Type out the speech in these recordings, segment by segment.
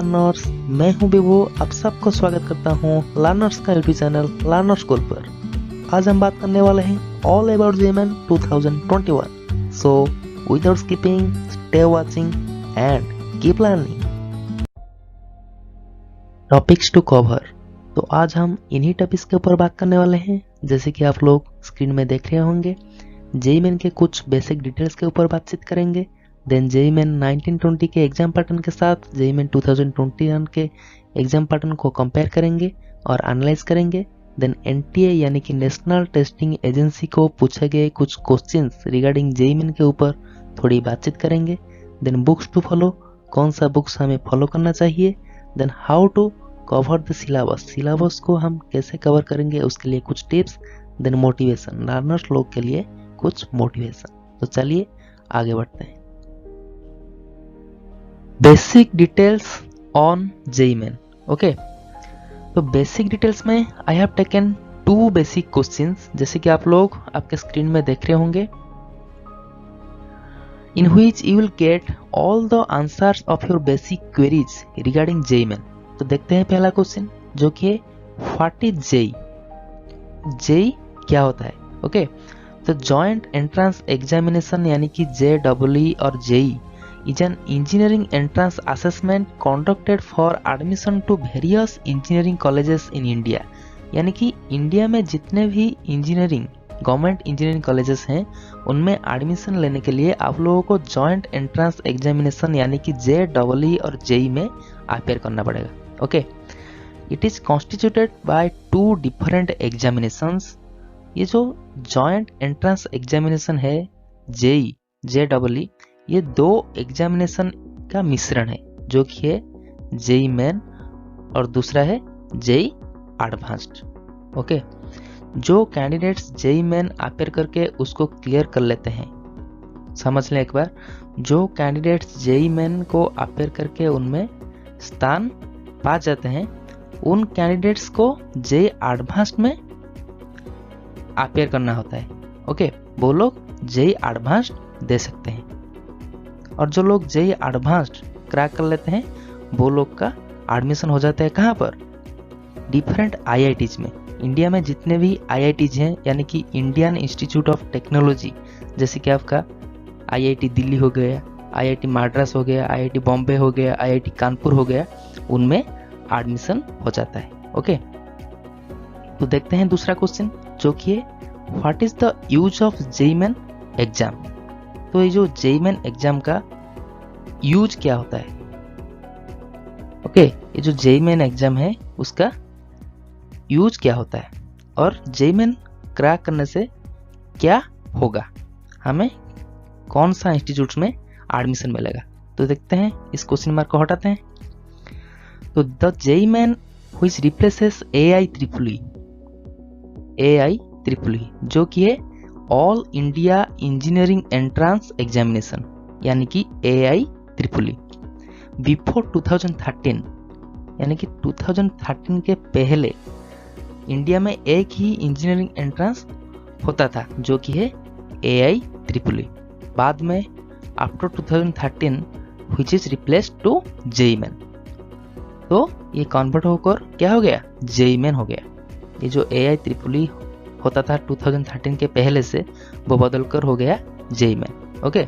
Learners, मैं हूं विभू। आप सबको स्वागत करता हूं लर्नर्स का यूट्यूब चैनल लर्नर स्कूल पर। आज हम बात करने वाले हैं all about JEE 2021। So without skipping, stay watching and keep learning. Topics to cover. तो आज हम इन्हीं टॉपिक्स के ऊपर बात करने वाले हैं। जैसे कि आप लोग स्क्रीन में देख रहे होंगे, जेईई के कुछ बेसिक डिटेल्स के ऊपर बातचीत करेंगे। देन जेईई 1920 के एग्जाम पैटर्न के साथ जेईई 2021 के एग्जाम पैटर्न को कंपेयर करेंगे और एनालाइज करेंगे। देन एनटीए यानी कि नेशनल टेस्टिंग एजेंसी को पूछे गए कुछ क्वेश्चंस रिगार्डिंग जेईई के ऊपर थोड़ी बातचीत करेंगे। देन बुक्स टू फॉलो, कौन सा बुक्स हमें फॉलो करना चाहिए। Then how to cover the syllabus, syllabus को हम कैसे कवर करेंगे उसके लिए कुछ टिप्स। देन मोटिवेशन, लर्नर्स लोग के लिए कुछ मोटिवेशन। तो चलिए आगे बढ़ते हैं। Basic details on JEE. Okay, तो बेसिक डिटेल्स में I have taken 2 basic questions, जैसे कि आप लोग आपके स्क्रीन में देख रहे होंगे, in which you will get all the answers of your basic queries regarding JEE. तो देखते हैं पहला क्वेश्चन, जो कि व्हाट इज जेईई। जेईई क्या होता है? ओके, तो जॉइंट एंट्रेंस एग्जामिनेशन यानी कि जेईई और JEE is an engineering entrance assessment conducted for admission to various engineering colleges in India। यानी कि इंडिया में जितने भी इंजीनियरिंग गवर्नमेंट इंजीनियरिंग कॉलेजेस हैं उनमें एडमिशन लेने के लिए आप लोगों को जॉइंट एंट्रेंस एग्जामिनेशन यानी कि जेईई और जेईई में अपेयर करना पड़ेगा। Okay, it is constituted by 2 different examinations. ये जो जॉइंट एंट्रेंस एग्जामिनेशन है जेईई, ये 2 एग्जामिनेशन का मिश्रण है, जो कि है जेईई मेन और दूसरा है जेईई एडवांस्ड। ओके, जो कैंडिडेट्स जेईई मेन अपेयर करके उसको क्लियर कर लेते हैं, समझ लें एक बार, जो कैंडिडेट्स जेईई मेन को अपेयर करके उनमें स्थान पा जाते हैं, उन कैंडिडेट्स को जेईई एडवांस्ड में अपेयर करना होता है। ओके, वो लोग जेईई एडवांस्ड दे सकते हैं, और जो लोग जेईई एडवांस्ड क्रैक कर लेते हैं वो लोग का एडमिशन हो जाता है कहाँ पर? डिफरेंट आईआईटीज में। इंडिया में जितने भी आईआईटीज हैं, यानी कि इंडियन इंस्टीट्यूट ऑफ टेक्नोलॉजी, जैसे कि आपका आईआईटी दिल्ली हो गया, आईआईटी मद्रास हो गया, आईआईटी बॉम्बे हो गया, आईआईटी कानपुर हो गया, उनमें एडमिशन हो जाता है। ओके, तो देखते हैं दूसरा क्वेश्चन, जो कि है what is the use of JEE exam. तो ये जो जेईई एग्जाम का यूज क्या होता है? ओके, ये जो जेईई एग्जाम है उसका यूज क्या होता है और जेईई क्रैक करने से क्या होगा, हमें कौन सा इंस्टीट्यूट में एडमिशन मिलेगा। तो देखते हैं, इस क्वेश्चन मार्क को हटाते हैं। तो the JEE which replaces AIEEE, जो कि है all India engineering entrance examination, यानी कि AIEEE। बिफोर 2013, यानी कि 2013 के पहले इंडिया में एक ही इंजीनियरिंग एंट्रेंस होता था, जो कि है AIEEE। बाद में after 2013 which is replaced to JEE, तो ये कन्वर्ट होकर क्या हो गया? जेईई हो गया। ये जो AIEEE होता था 2013 के पहले से, वो बदलकर हो गया JEE. Okay,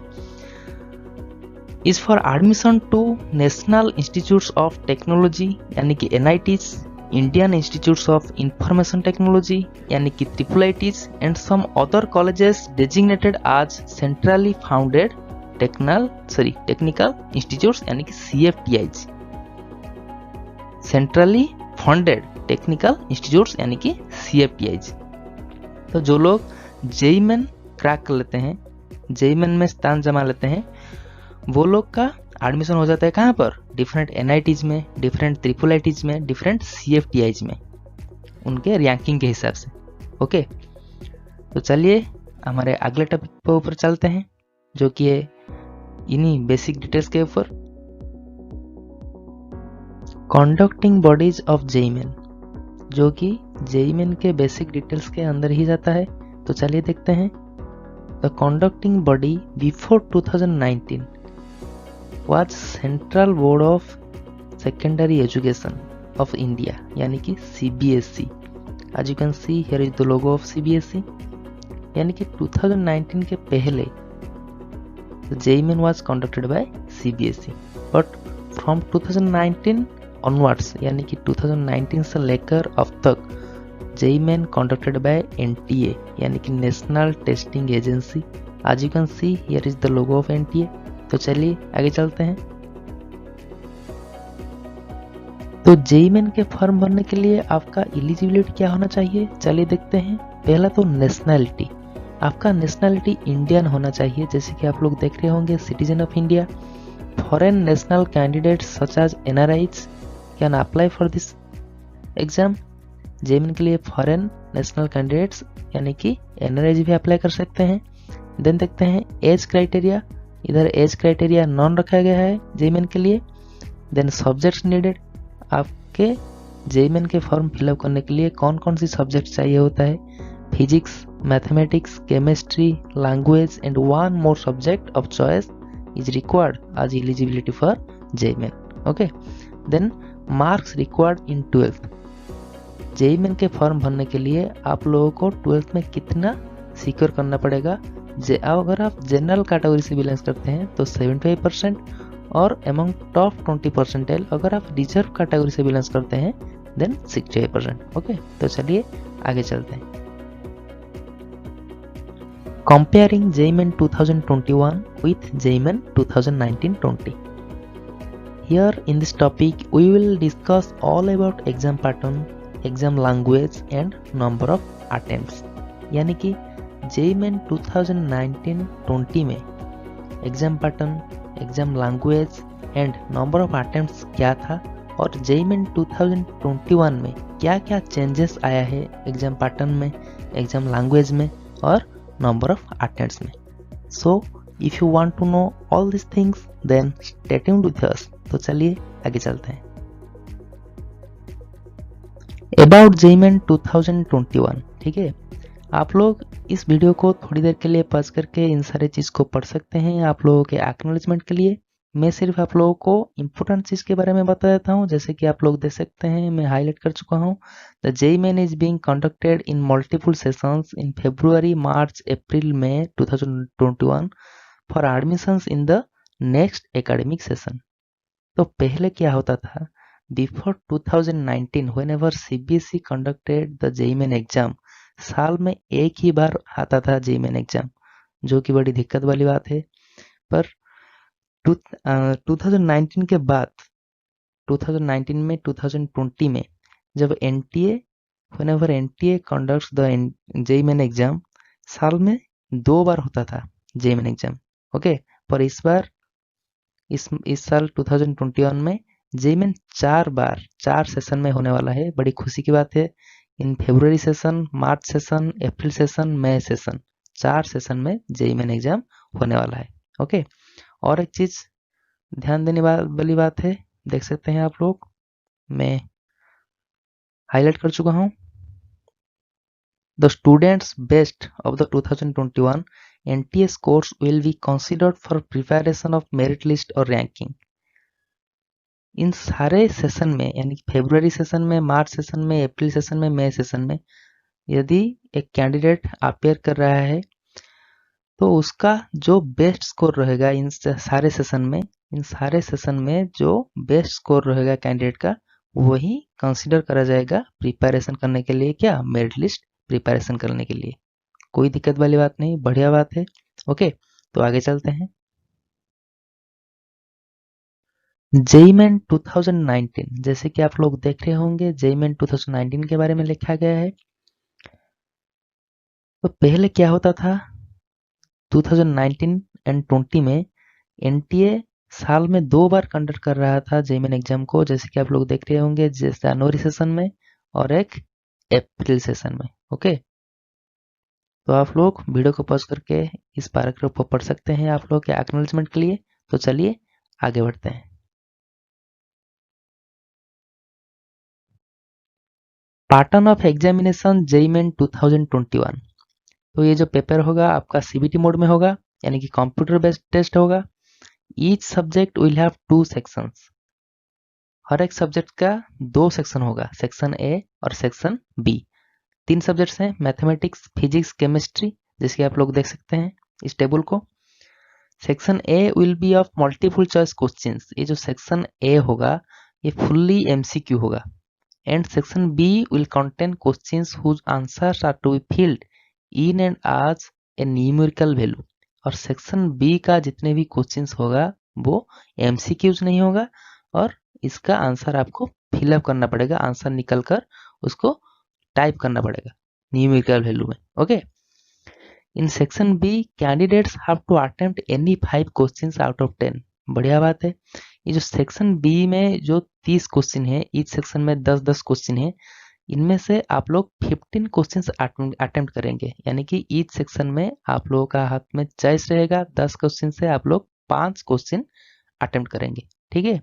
is for admission to national institutes of technology यानी कि NITs, Indian institutes of information technology यानी कि IIITs, and some other colleges designated as centrally founded technical institutes यानी कि CFTIs, centrally funded technical institutes यानी कि CFTIs। तो जो लोग जेईई क्रैक कर लेते हैं, जेईई में स्थान जमा लेते हैं, वो लोग का एडमिशन हो जाता है कहाँ पर? डिफरेंट NITs में, डिफरेंट IIITs में, डिफरेंट CFTIs में, उनके रैंकिंग के हिसाब से। ओके, तो चलिए हमारे अगले टॉपिक पर ऊपर चलते हैं, जो कि है इन्हीं बेसिक डिटेल्स के ऊपर। कंडक्टिंग बॉडीज ऑफ जेईई, जो कि जेईई के बेसिक डिटेल्स के अंदर ही जाता है। तो चलिए देखते हैं। The conducting body before 2019 was Central Board of secondary education of India यानी कि CBSE। आज you can see here is the logo of CBSE। यानी कि 2019 के पहले JEE Main was conducted by CBSE, but from 2019 onwards यानी कि 2019 से लेकर अब तक JEE Main conducted by NTA यानी कि नेशनल टेस्टिंग एजेंसी। आज you can see here is the logo of NTA। तो चलिए आगे चलते हैं। तो JEE Main के फॉर्म भरने के लिए आपका एलिजिबिलिटी क्या होना चाहिए, चलिए देखते हैं। पहला तो नेशनैलिटी, आपका नेशनैलिटी इंडियन होना चाहिए, जैसे कि आप लोग देख रहे होंगे citizen of India. Foreign national candidates such as NRIs can apply for this exam. JEE Main के लिए फॉरेन नेशनल कैंडिडेट्स यानी कि NRIs भी अप्लाई कर सकते हैं। देन देखते हैं एज क्राइटेरिया, इधर एज क्राइटेरिया नॉन रखा गया है JEE Main के लिए। देन सब्जेक्ट्स नीडेड, आपके JEE Main के फॉर्म फिलअप करने के लिए कौन कौन सी सब्जेक्ट चाहिए होता है, physics, mathematics, chemistry, language and one more subject of choice is required as eligibility for JEE Main। Okay, then marks required in 12th। JEE Main के फॉर्म भरने के लिए आप लोगों को 12th में कितना सिक्योर करना पड़ेगा। अगर आप जनरल कैटेगरी से बिलोंग करते हैं तो 75% और अमंग टॉप 20 परसेंटाइल अगर आप रिजर्व कैटेगरी से बिलोंग करते हैं देन 68%। ओके, तो चलिए आगे चलते हैं। Comparing JEE Main 2021 with JEE Main 2019-20। Here in this topic we will discuss all about exam pattern, exam language and number of attempts। यानी कि JEE Main 2019-20 में exam pattern, exam language and number of attempts क्या था और JEE Main 2021 में क्या क्या changes आया है एग्जाम पैटर्न में, एग्जाम लैंग्वेज में और नंबर ऑफ अटेम्प्ट्स में। So if you want to know all this things then stay tuned with us. तो चलिए आगे चलते हैं। अबाउट JEE Main 2021, ठीक है, आप लोग इस वीडियो को थोड़ी देर के लिए पॉज करके इन सारे चीज़ को पढ़ सकते हैं। आप लोगों के एक्नॉलेजमेंट के लिए मैं सिर्फ आप लोगों को इम्पोर्टेंट चीज़ के बारे में बता देता हूँ। जैसे कि आप लोग देख सकते हैं मैं हाईलाइट कर चुका हूँ। The JEE Main is being conducted in multiple sessions in February, March, April, May 2021 for admissions in the next academic session. तो पहले क्या होता था, before 2019 whenever CBSE conducted the JEE Main exam, साल में एक ही बार आता था JEE Main एग्जाम, जो कि बड़ी दिक्कत वाली बात है। पर 2019 के बाद 2019 में 2020 में जब whenever NTA conducts the JEE Main exam, साल में 2 बार होता था JEE Main एग्जाम। ओके, पर इस बार इस साल 2021 में JEE Main 4 सेशन में होने वाला है। बड़ी खुशी की बात है। इन February session, March session, April session, मई सेशन, 4 सेशन में JEE Main एग्जाम होने वाला है। ओके, और एक चीज ध्यान देने वाली बात है, देख सकते हैं आप लोग, मैं हाईलाइट कर चुका हूं। The students best of the 2021 NTA scores will be considered for preparation of merit list और रैंकिंग। इन सारे सेशन में यानी February सेशन में, मार्च सेशन में, अप्रैल सेशन में, मई सेशन में यदि एक कैंडिडेट अपेयर कर रहा है तो उसका जो बेस्ट स्कोर रहेगा इन सारे सेशन में जो बेस्ट स्कोर रहेगा कैंडिडेट का, वही कंसीडर करा जाएगा प्रिपरेशन करने के लिए, क्या, मेरिट लिस्ट प्रिपरेशन करने के लिए। कोई दिक्कत वाली बात नहीं, बढ़िया बात है। ओके, तो आगे चलते हैं। JEE Main 2019, जैसे कि आप लोग देख रहे होंगे JEE Main 2019 के बारे में लिखा गया है। तो पहले क्या होता था, 2019 एंड 20 में NTA साल में 2 बार कंडक्ट कर रहा था JEE Main एग्जाम को, जैसे कि आप लोग देख रहे होंगे, जनवरी सेशन में और एक अप्रैल सेशन में। ओके, तो आप लोग वीडियो को पॉज करके इस पैराग्राफ को पढ़ सकते हैं आप लोग के एक्नॉलेजमेंट के लिए। तो चलिए आगे बढ़ते हैं। Pattern of examination JEE Main 2021। तो ये जो पेपर होगा आपका CBT मोड में होगा, यानी कि कंप्यूटर बेस्ड टेस्ट होगा। Each subject will have 2 sections. हर एक सब्जेक्ट का 2 सेक्शन होगा, सेक्शन ए और सेक्शन बी। 3 सब्जेक्ट्स हैं, मैथमेटिक्स, फिजिक्स, केमिस्ट्री, जिसके आप लोग देख सकते हैं इस टेबल को। Section A will be of multiple choice questions. ये जो सेक्शन ए होगा ये फुल्ली एमसीक्यू होगा। And section B will contain questions whose answers are to be filled in and आज ए न्यूमेरिकल वैल्यू। और सेक्शन बी का जितने भी क्वेश्चंस होगा वो एमसीक्यूज नहीं होगा और इसका आंसर आपको फिलअप करना पड़ेगा, आंसर निकल कर उसको टाइप करना पड़ेगा न्यूमेरिकल वैल्यू में। Okay, in section B candidates have to attempt any 5 questions out of 10। बढ़िया बात है। ये जो सेक्शन बी में जो 30 क्वेश्चन है, ईच सेक्शन में 10-10 क्वेश्चन है, इनमें से आप लोग 15 क्वेश्चंस अटेम्प्ट करेंगे। यानी कि ईच सेक्शन में आप लोगों का हाथ में चॉइस रहेगा, 10 क्वेश्चन से आप लोग 5 क्वेश्चन अटेम्प्ट करेंगे। ठीक है,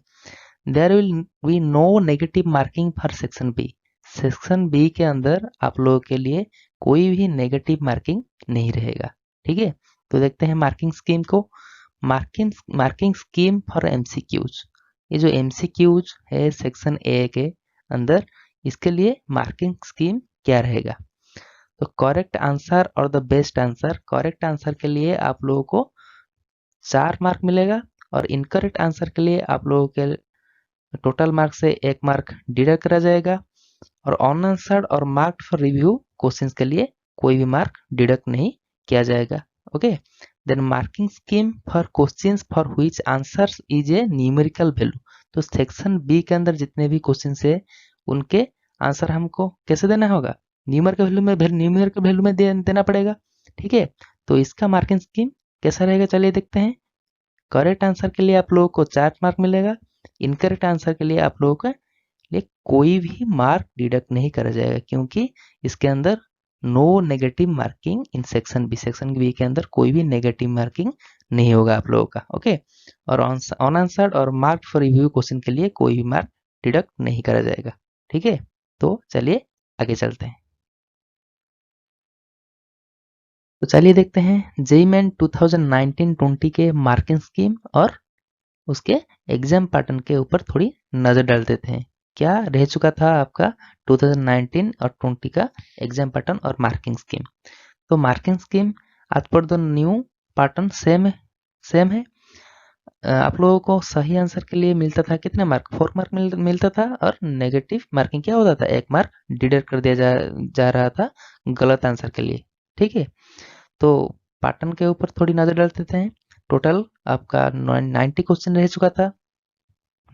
there will be no negative marking for section B. Section B के अंदर आप लोगों के लिए कोई भी नेगेटिव मार्किंग नहीं रहेगा। ठीक है, तो देखते हैं मार्किंग स्कीम को। Marking scheme for MCQs. ये जो एमसीक्यूज है सेक्शन ए के अंदर, इसके लिए मार्किंग स्कीम क्या रहेगा? तो करेक्ट आंसर और the best answer, correct answer के लिए आप लोगों को 4 मार्क मिलेगा और इनकरेक्ट आंसर के लिए आप लोगों के टोटल मार्क से 1 मार्क डिडक्ट करा जाएगा। और अनआंसर्ड और मार्क्ड फॉर रिव्यू क्वेश्चंस के लिए कोई भी मार्क डिडक्ट नहीं किया जाएगा। Okay, then marking scheme for questions for which answers is a numerical value. तो सेक्शन बी के अंदर जितने भी क्वेश्चंस है उनके आंसर हमको कैसे देना होगा? न्यूमेरिकल वैल्यू में देना पड़ेगा। ठीक है, तो इसका मार्किंग स्कीम कैसा रहेगा चलिए देखते हैं। करेक्ट आंसर के लिए आप लोगों को 4 मार्क मिलेगा, इनकरेक्ट आंसर के लिए आप लोगों का लिए कोई भी मार्क डिडक्ट नहीं करा जाएगा, क्योंकि इसके अंदर no negative marking in section B. Section B के अंदर कोई भी नेगेटिव मार्किंग नहीं होगा आप लोगों का। ओके, और अनआंसर्ड और मार्क फॉर रिव्यू क्वेश्चन के लिए कोई भी मार्क डिडक्ट नहीं करा जाएगा। ठीक है, तो चलिए आगे चलते हैं। तो चलिए देखते हैं जेईई मेन 2019-20 के मार्किंग स्कीम और उसके एग्जाम पैटर्न के ऊपर थोड़ी नजर डाल देते हैं। क्या रह चुका था आपका 2019 और 20 का एग्जाम पैटर्न और मार्किंग स्कीम? तो मार्किंग स्कीम आज पर द न्यू पैटर्न सेम है। आप लोगों को सही आंसर के लिए मिलता था कितने मार्क? 4 मार्क मिलता था और नेगेटिव मार्किंग क्या होता था? 1 मार्क डिडक्ट कर दिया जा रहा था गलत आंसर के लिए। ठीक है, तो पैटर्न के ऊपर थोड़ी नजर डाल देते हैं। टोटल आपका 90 क्वेश्चन रह चुका था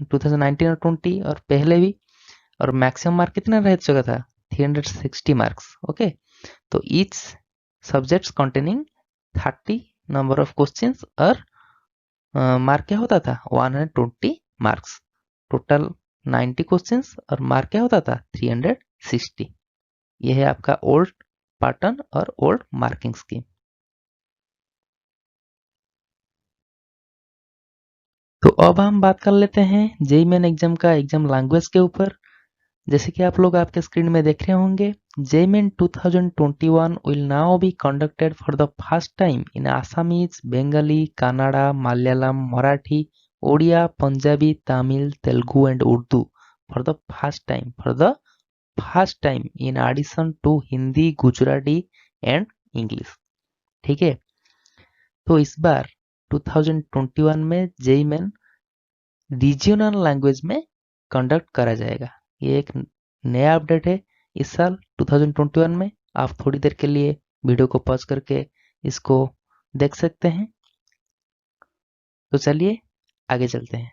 2019 और 20 और पहले भी, और मैक्सिमम मार्क कितना रह चुका था? 360 मार्क्स। ओके, तो each subjects containing 30 number of questions और मार्क क्या होता था? 120 मार्क्स। टोटल 90 क्वेश्चंस और मार्क क्या होता था? 360। यह है आपका ओल्ड पैटर्न और ओल्ड मार्किंग स्कीम। तो अब हम बात कर लेते हैं जेईई मेन एग्जाम का एग्जाम लैंग्वेज के ऊपर। जैसे कि आप लोग आपके स्क्रीन में देख रहे होंगे, JEE main 2021 will now be conducted for the first time in Assamese, Bengali, Kannada, Malayalam, Marathi, Odia, Punjabi, Tamil, Telugu and Urdu for the first time. For the first time in addition to Hindi, Gujarati and English. ठीक है, तो इस बार 2021 में JEE main regional language में conduct करा जाएगा। ये एक नया अपडेट है इस साल 2021 में। आप थोड़ी देर के लिए वीडियो को पॉज करके इसको देख सकते हैं। तो चलिए आगे चलते हैं।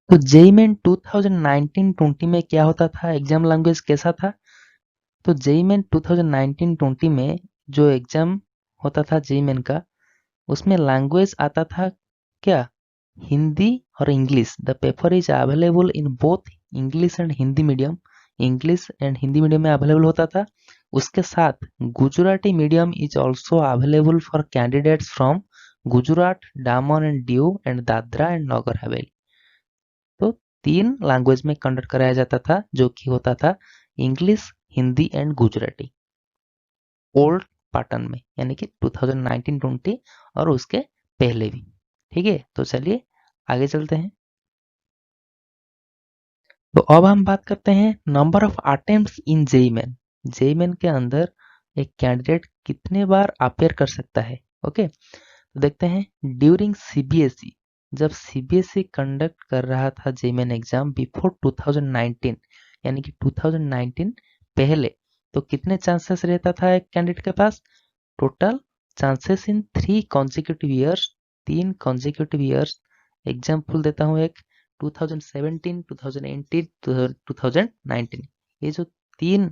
तो जेईई मेन 2019-20 में क्या होता था, एग्जाम लैंग्वेज कैसा था? तो जेईई मेन 2019-20 में जो एग्जाम होता था जेईई मेन का, उसमें लैंग्वेज आता था क्या? हिंदी और English. The paper is available in both English and Hindi medium. English and Hindi medium में अवेलेबल होता था। उसके साथ Gujarati medium is also available for candidates from Gujarat, Daman and Diu and Dadra and Nagar Haveli. तो 3 लैंग्वेज में कंडक्ट कराया जाता था, जो कि होता था English, Hindi and Gujarati old pattern में, यानी कि 2019-20 और उसके पहले भी। ठीक है, तो चलिए आगे चलते हैं। तो अब हम बात करते हैं number of attempts in JEE main. JEE main के अंदर एक कैंडिडेट कितने बार अपेयर कर सकता है। ओके, तो देखते हैं ड्यूरिंग सीबीएसई, जब सीबीएसई कंडक्ट कर रहा था जेईई मेन एग्जाम बिफोर 2019, यानी कि 2019 पहले, तो कितने चांसेस रहता था एक कैंडिडेट के पास। Total chances in 3 consecutive years, 3 consecutive years. Example देता हूँ एक, 2017, 2018, 2019, ये जो 3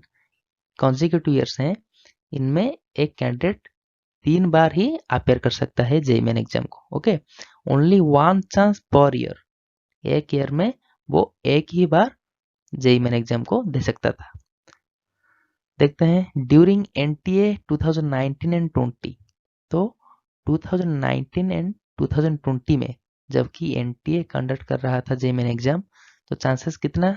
कॉन्जिक्यूटिव ईयर्स हैं, इनमें एक कैंडिडेट 3 बार ही अपेयर कर सकता है जेईई मेन एग्जाम को। Okay, only 1 chance per year, एक ईयर में वो एक ही बार जेईई मेन एग्जाम को दे सकता था। देखते हैं ड्यूरिंग एनटीए 2019 एंड 20, तो 2019 एंड 2020 में जबकि एनटीए कंडक्ट कर रहा था जेईई मेन एग्जाम, तो चांसेस कितना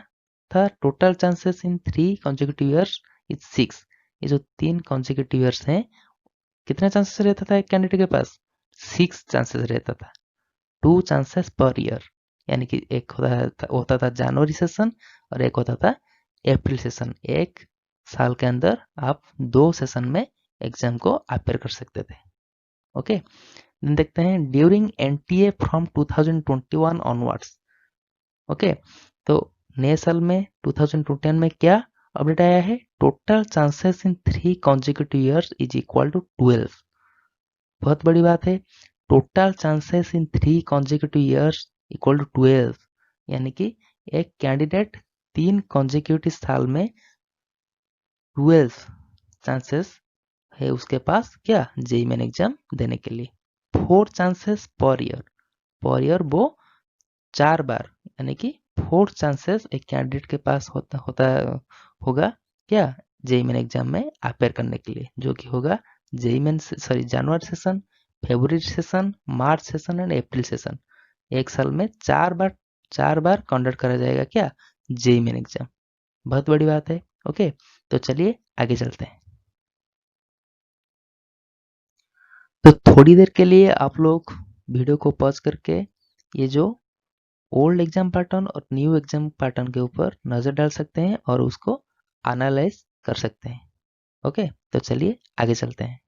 था। Total chances in 3 consecutive years is 6। ये जो 3 कॉन्जिक्यूटिव ईयर्स हैं, कितना चांसेस रहता था एक कैंडिडेट के पास। 6 चांसेस रहता था, 2 चांसेस पर ईयर, यानी कि एक होता था जनवरी सेशन और एक होता था अप्रैल सेशन। एक साल के अंदर आप 2 सेशन में एग्जाम को अपेयर कर सकते थे। ओके, देखते हैं during NTA from 2021 onwards. Okay, तो नए साल में 2021 में क्या अपडेट आया है। Total chances in 3 consecutive years is equal to 12। बहुत बड़ी बात है, total chances in 3 consecutive years equal to 12, यानी कि एक कैंडिडेट 3 कॉन्जिक्यूटिव साल में 12 चांसेस है उसके पास क्या, जेईई मेन एग्जाम देने के लिए। 4 चांसेस पर ईयर वो 4 बार, यानी कि 4 चांसेस एक कैंडिडेट के पास होगा क्या, जेईई मेन एग्जाम में अपेयर करने के लिए, जो कि होगा JEE main January session, February session, March session and April session. एक साल में 4 बार कंडक्ट करा जाएगा क्या, जेईई मेन एग्जाम। बहुत बड़ी बात है। ओके, तो चलिए आगे चलते हैं। तो थोड़ी देर के लिए आप लोग वीडियो को पॉज करके ये जो ओल्ड एग्जाम पैटर्न और न्यू एग्जाम पैटर्न के ऊपर नजर डाल सकते हैं और उसको एनालाइज कर सकते हैं। ओके, तो चलिए आगे चलते हैं।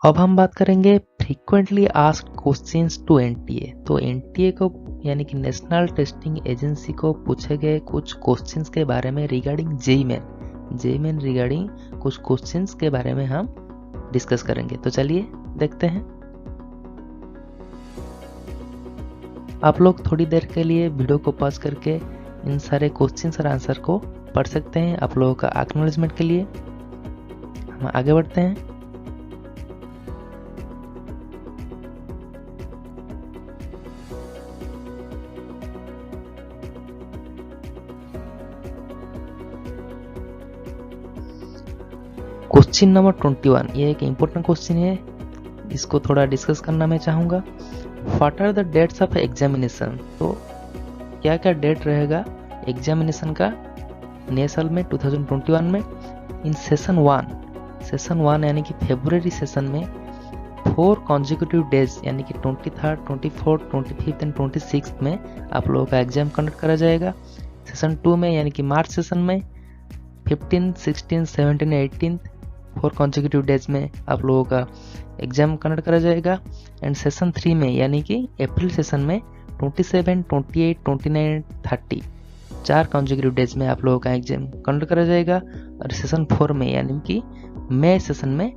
अब हम बात करेंगे frequently asked questions to NTA. तो एनटीए को यानी कि नेशनल टेस्टिंग एजेंसी को पूछे गए कुछ क्वेश्चंस के बारे में रिगार्डिंग जेईई मेन रिगार्डिंग कुछ क्वेश्चंस के बारे में हम डिस्कस करेंगे। तो चलिए देखते हैं। आप लोग थोड़ी देर के लिए वीडियो को पॉज करके इन सारे क्वेश्चंस और आंसर को पढ़ सकते हैं आप लोगों का एक्नॉलेजमेंट के लिए। हम आगे बढ़ते हैं। क्वेश्चन नंबर 21, ये एक इम्पोर्टेंट क्वेश्चन है, इसको थोड़ा डिस्कस करना मैं चाहूँगा। What are the dates of examination. तो क्या क्या डेट रहेगा एग्जामिनेशन का नए साल में 2021 में। इन सेशन 1 यानी कि फरवरी सेशन में 4 कॉन्जिक्यूटिव डेज यानी कि 23rd, 24th, 25th and 26th में आप लोगों का एग्जाम कंडक्ट करा जाएगा। सेशन 2 में यानी कि मार्च सेशन में 15, 16, 17, 18 4 कॉन्जिक्यूटिव डेज में आप लोगों का एग्जाम कंडक्ट करा जाएगा। एंड सेशन 3 में यानी कि अप्रैल सेशन में 27, 28, 29, 30 4 कॉन्जिक्यूटिव डेज में आप लोगों का एग्जाम कंडक्ट करा जाएगा। और सेशन 4 में यानी कि मई सेशन में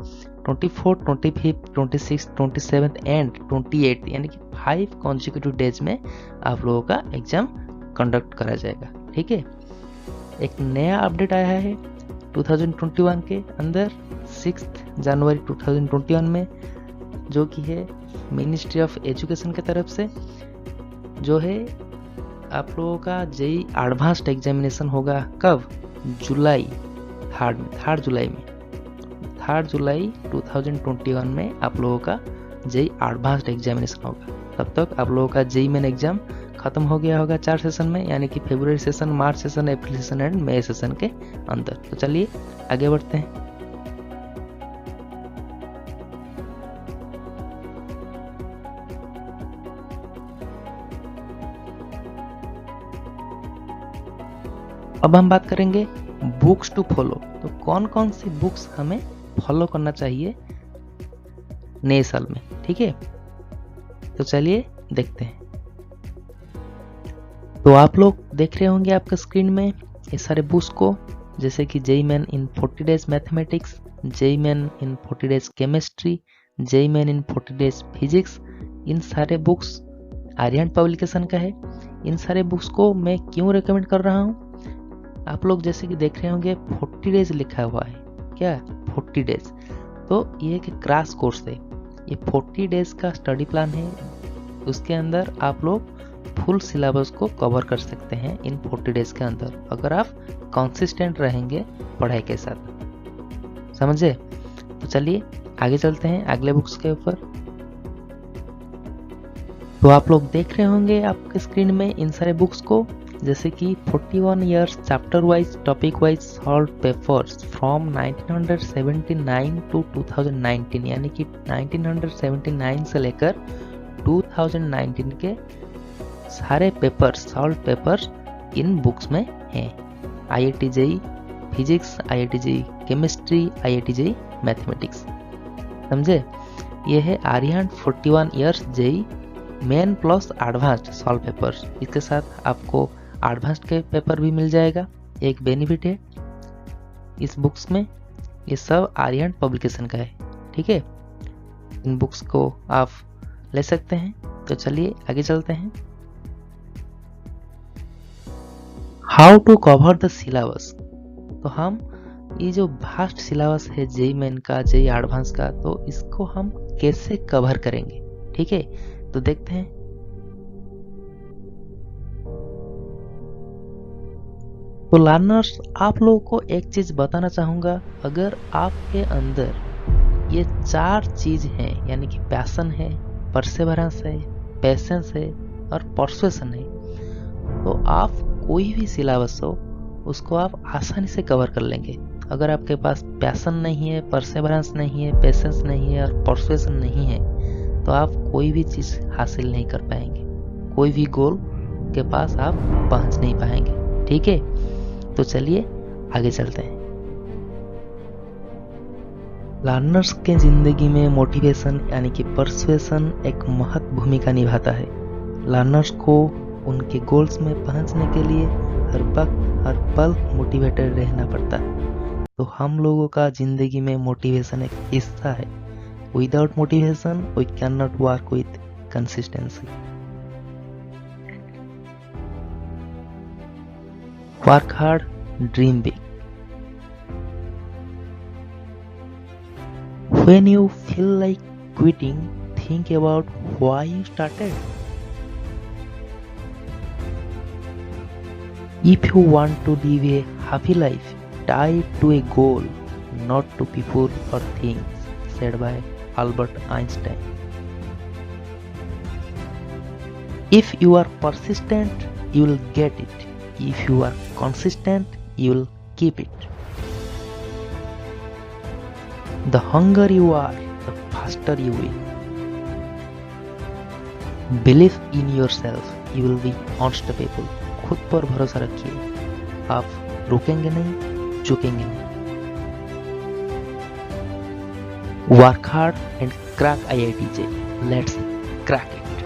24, 25, 26, 27 एंड 28 यानी कि 5 कॉन्जिक्यूटिव डेज में आप लोगों का एग्जाम कंडक्ट करा जाएगा। ठीक है, एक नया अपडेट आया है 2021 के अंदर 6 जनवरी 2021 में, जो कि है मिनिस्ट्री ऑफ एजुकेशन की तरफ से, जो है आप लोगों का जेईई एडवांस्ड एग्जामिनेशन होगा कब, जुलाई 3 जुलाई में 3 जुलाई 2021 में आप लोगों का जेईई एडवांस्ड एग्जामिनेशन होगा। तब तक आप लोगों का जेईई मेन एग्जाम खत्म हो गया होगा 4 सेशन में, यानी कि फरवरी session, March session, April session and मई सेशन के अंदर। तो चलिए आगे बढ़ते हैं। अब हम बात करेंगे बुक्स टू फॉलो। तो कौन कौन सी बुक्स हमें फॉलो करना चाहिए नए साल में, ठीक है। तो चलिए देखते हैं। तो आप लोग देख रहे होंगे आपके स्क्रीन में ये सारे बुक्स को, जैसे कि जेईई मेन इन 40 डेज मैथमेटिक्स, जेईई मेन इन 40 डेज केमिस्ट्री, जेईई मेन इन 40 डेज फिजिक्स। इन सारे बुक्स आर्यन पब्लिकेशन का है। इन सारे बुक्स को मैं क्यों रिकमेंड कर रहा हूँ, आप लोग जैसे कि देख रहे होंगे 40 डेज लिखा हुआ है, क्या 40 डेज। तो ये एक क्रैश कोर्स है, ये 40 डेज का स्टडी प्लान है। उसके अंदर आप लोग फुल सिलेबस को कवर कर सकते हैं इन 40 डेज के अंदर, अगर आप कंसिस्टेंट रहेंगे पढ़ाई के साथ, समझे। तो चलिए आगे चलते हैं अगले बुक्स के ऊपर। तो आप लोग देख रहे होंगे आपके स्क्रीन में इन सारे बुक्स को, जैसे कि 41 years chapter wise topic wise solve papers from 1979 to 2019, यानी कि 1979 से लेकर 2019 के सारे papers, solve papers in books में हैं। IIT JEE physics, IIT JEE chemistry, IIT JEE mathematics, समझे। ये है Aryan 41 years JEE Main plus advanced solve papers. इसके साथ आपको एडवांस्ड के पेपर भी मिल जाएगा। एक बेनिफिट है इस बुक्स में, ये सब आर्यन पब्लिकेशन का है, ठीक है। इन बुक्स को आप ले सकते हैं। तो चलिए आगे चलते हैं। How to cover the syllabus. तो हम ये जो वास्ट सिलेबस है जेईई मेन का, जेईई एडवांस का, तो इसको हम कैसे कवर करेंगे, ठीक है। तो देखते हैं। तो लर्नर्स, आप लोगों को एक चीज बताना चाहूंगा, अगर आपके अंदर ये 4 चीज हैं, यानी कि पैशन है, परसेवरेंस है, पेशेंस है और परसुएशन है, तो आप कोई भी सिलेबस हो उसको आप आसानी से कवर कर लेंगे। अगर आपके पास पैशन नहीं है, परसेवरेंस नहीं है, पेशेंस नहीं है और परसुएशन नहीं है, तो आप कोई भी चीज हासिल नहीं कर पाएंगे, कोई भी गोल के पास आप पहुंच नहीं पाएंगे, ठीक है। तो चलिए आगे चलते हैं। लर्नर्स के जिंदगी में मोटिवेशन यानी कि परसुएशन एक महत्वपूर्ण भूमिका निभाता है। लर्नर्स को उनके गोल्स में पहुंचने के लिए हर वक्त हर पल मोटिवेटेड रहना पड़ता है। तो हम लोगों का जिंदगी में मोटिवेशन एक हिस्सा है। Without motivation we can not work with consistency. Work hard, dream big. When you feel like quitting, think about why you started. If you want to live a happy life, tie to a goal, not to people or things, said by Albert Einstein. If you are persistent, you will get it. If you are consistent, you will keep it. The hunger you are, the faster you will. Believe in yourself, you will be unstoppable. खुद पर भरोसा रखिए, आप रुकेंगे नहीं, झुकेंगे नहीं। Work hard and crack IIT JEE. Let's crack it.